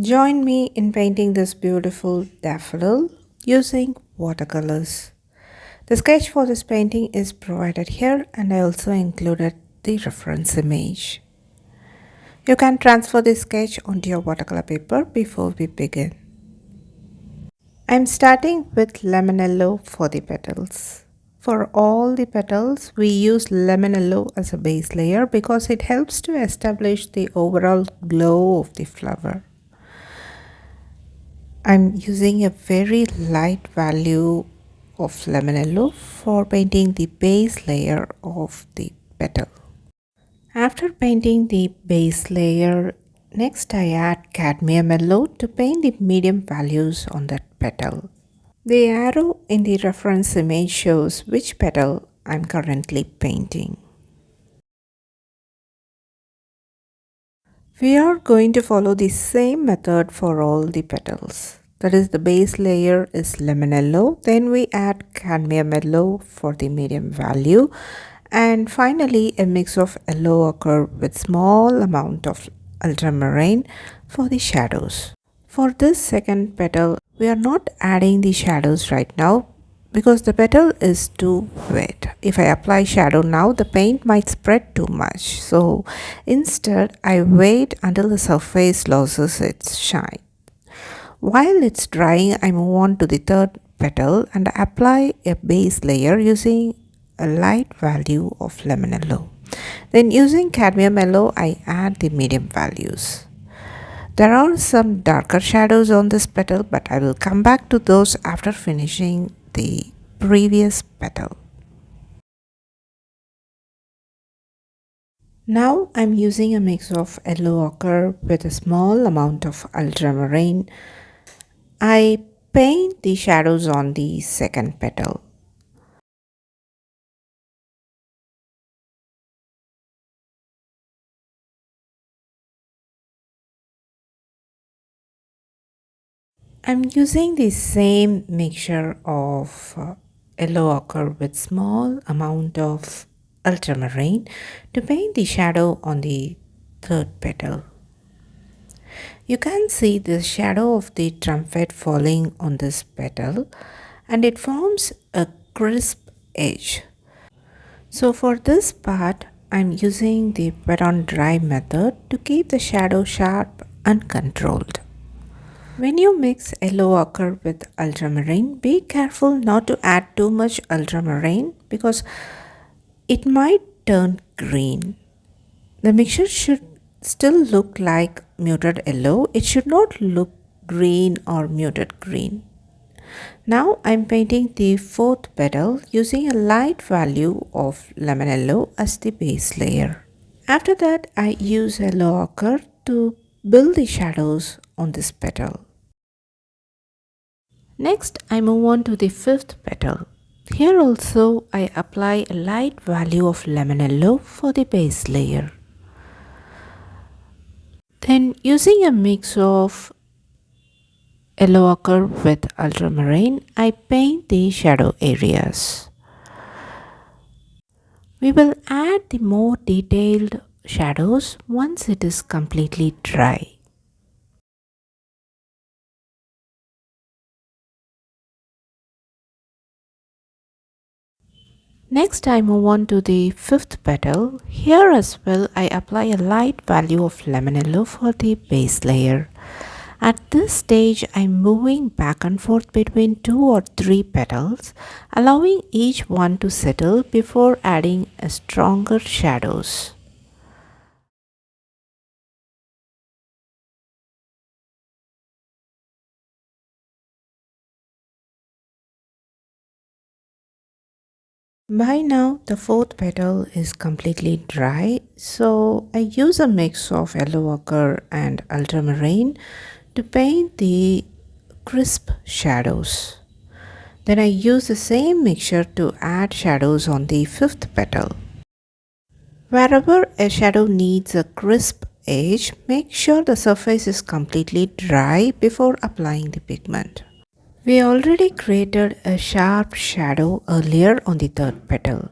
Join me in painting this beautiful daffodil using watercolors. The sketch for this painting is provided here and I also included the reference image. You can transfer the sketch onto your watercolor paper before we begin. I am starting with lemon yellow for the petals. For all the petals, we use lemon yellow as a base layer because it helps to establish the overall glow of the flower. I'm using a very light value of lemon yellow for painting the base layer of the petal. After painting the base layer, next I add cadmium yellow to paint the medium values on that petal. The arrow in the reference image shows which petal I'm currently painting. We are going to follow the same method for all the petals. That is, the base layer is lemon yellow, then we add cadmium yellow for the medium value, and finally a mix of yellow ochre with small amount of ultramarine for the shadows. For this second petal, we are not adding the shadows right now because the petal is too wet. If I apply shadow now, the paint might spread too much. So instead, I wait until the surface loses its shine. While it's drying, I move on to the third petal and apply a base layer using a light value of lemon yellow. Then using cadmium yellow, I add the medium values. There are some darker shadows on this petal, but I will come back to those after finishing the previous petal. Now I'm using a mix of yellow ochre with a small amount of ultramarine. I paint the shadows on the second petal. I'm using the same mixture of yellow ochre with small amount of ultramarine to paint the shadow on the third petal. You can see the shadow of the trumpet falling on this petal and it forms a crisp edge. So for this part, I'm using the wet on dry method to keep the shadow sharp and controlled. When you mix yellow ochre with ultramarine, be careful not to add too much ultramarine because it might turn green. The mixture should still look like muted yellow. It should not look green or muted green. Now I'm painting the fourth petal using a light value of lemon yellow as the base layer. After that, I use yellow ochre to build the shadows on this petal. Next, I move on to the fifth petal. Here also, I apply a light value of lemon yellow for the base layer. Then, using a mix of yellow ochre with ultramarine, I paint the shadow areas. We will add the more detailed shadows once it is completely dry. Next, I move on to the fifth petal. Here as well, I apply a light value of lemon yellow for the base layer. At this stage, I'm moving back and forth between 2 or 3 petals, allowing each one to settle before adding a stronger shadows. By now, the fourth petal is completely dry, so I use a mix of yellow ochre and ultramarine to paint the crisp shadows. Then I use the same mixture to add shadows on the fifth petal. Wherever a shadow needs a crisp edge, make sure the surface is completely dry before applying the pigment. We already created a sharp shadow earlier on the third petal.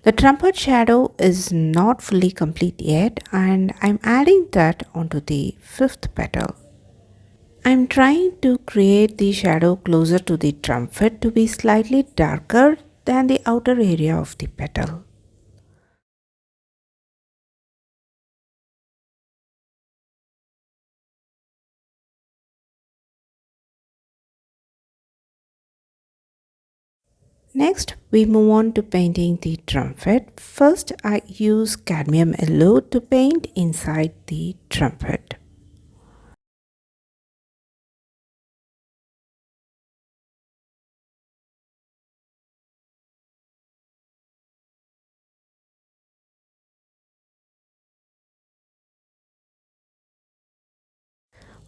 The trumpet shadow is not fully complete yet and I'm adding that onto the fifth petal. I'm trying to create the shadow closer to the trumpet to be slightly darker than the outer area of the petal. Next, we move on to painting the trumpet. First, I use cadmium yellow to paint inside the trumpet.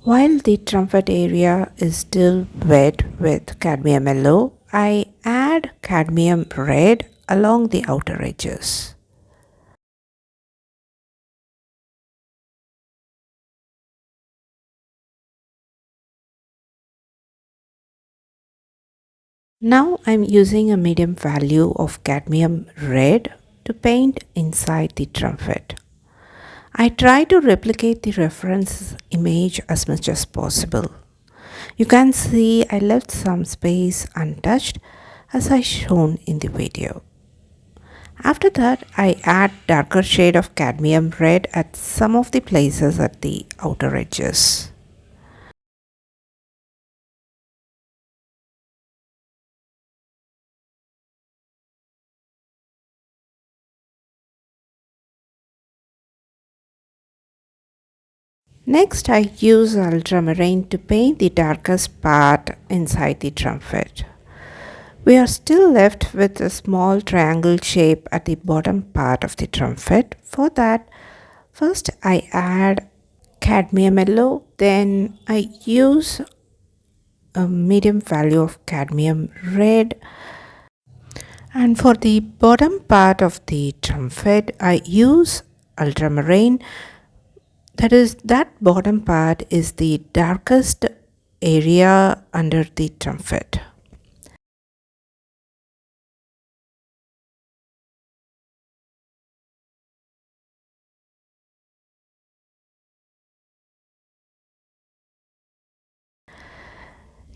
While the trumpet area is still wet with cadmium yellow, I add cadmium red along the outer edges. Now I'm using a medium value of cadmium red to paint inside the trumpet. I try to replicate the reference image as much as possible. You can see I left some space untouched as I shown in the video. After that, I add darker shade of cadmium red at some of the places at the outer edges. Next, I use ultramarine to paint the darkest part inside the trumpet. We are still left with a small triangle shape at the bottom part of the trumpet. For that, first I add cadmium yellow, then I use a medium value of cadmium red, and for the bottom part of the trumpet I use ultramarine. That is, that bottom part is the darkest area under the trumpet.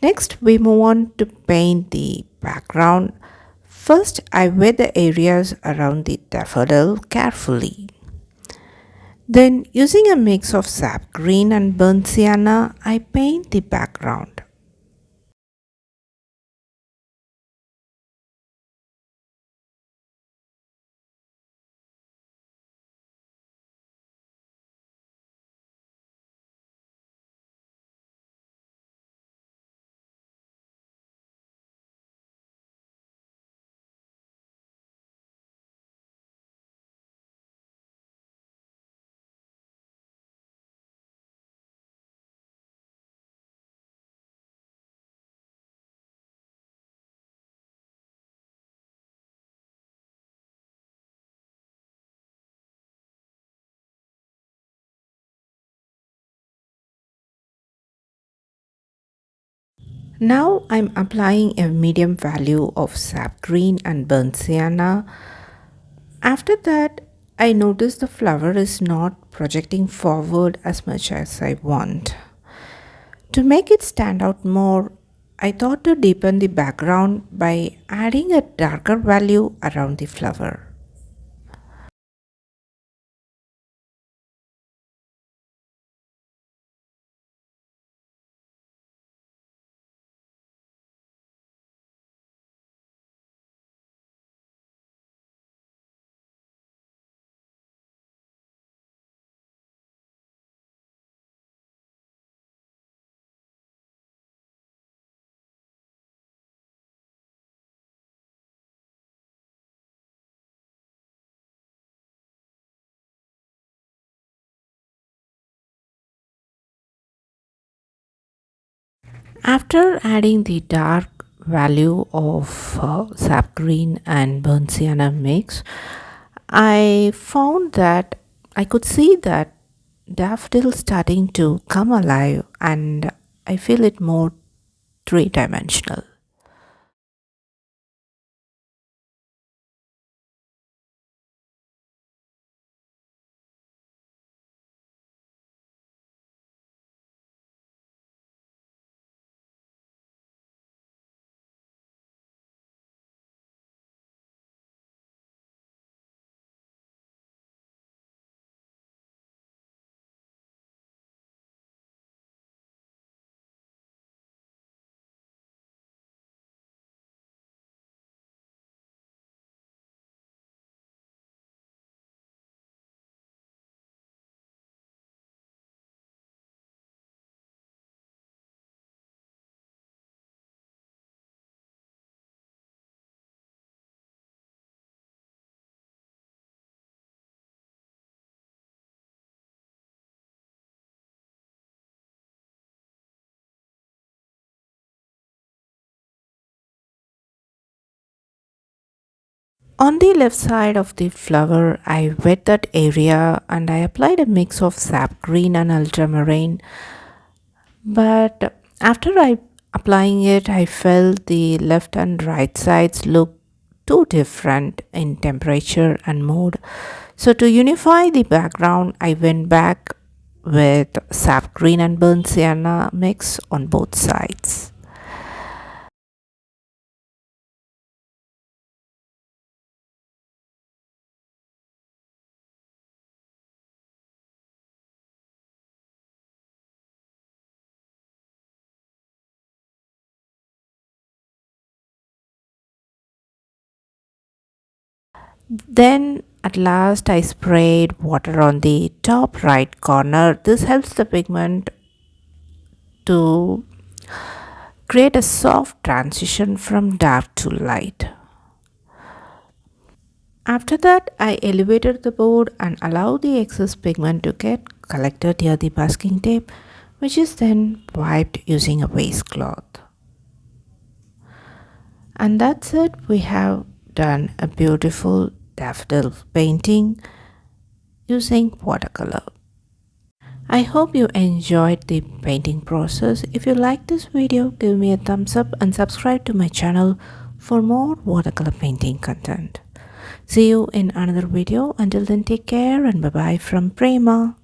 Next, we move on to paint the background. First, I wet the areas around the daffodil carefully. Then, using a mix of sap green and burnt sienna, I paint the background. Now I'm applying a medium value of sap green and burnt sienna. After that, I notice the flower is not projecting forward as much as I want. To make it stand out more, I thought to deepen the background by adding a darker value around the flower. After adding the dark value of sap green and burnt sienna mix, I found that I could see that daffodil starting to come alive, and I feel it more three-dimensional. On the left side of the flower, I wet that area and I applied a mix of sap green and ultramarine. But after I applying it, I felt the left and right sides look too different in temperature and mood. So to unify the background, I went back with sap green and burnt sienna mix on both sides. Then at last I sprayed water on the top right corner. This helps the pigment to create a soft transition from dark to light. After that, I elevated the board and allowed the excess pigment to get collected near the masking tape, which is then wiped using a waistcloth. And that's it, we have done a beautiful daffodil painting using watercolor. I hope you enjoyed the painting process. If you like this video, give me a thumbs up and subscribe to my channel for more watercolor painting content. See you in another video. Until then, take care and bye bye from Prema.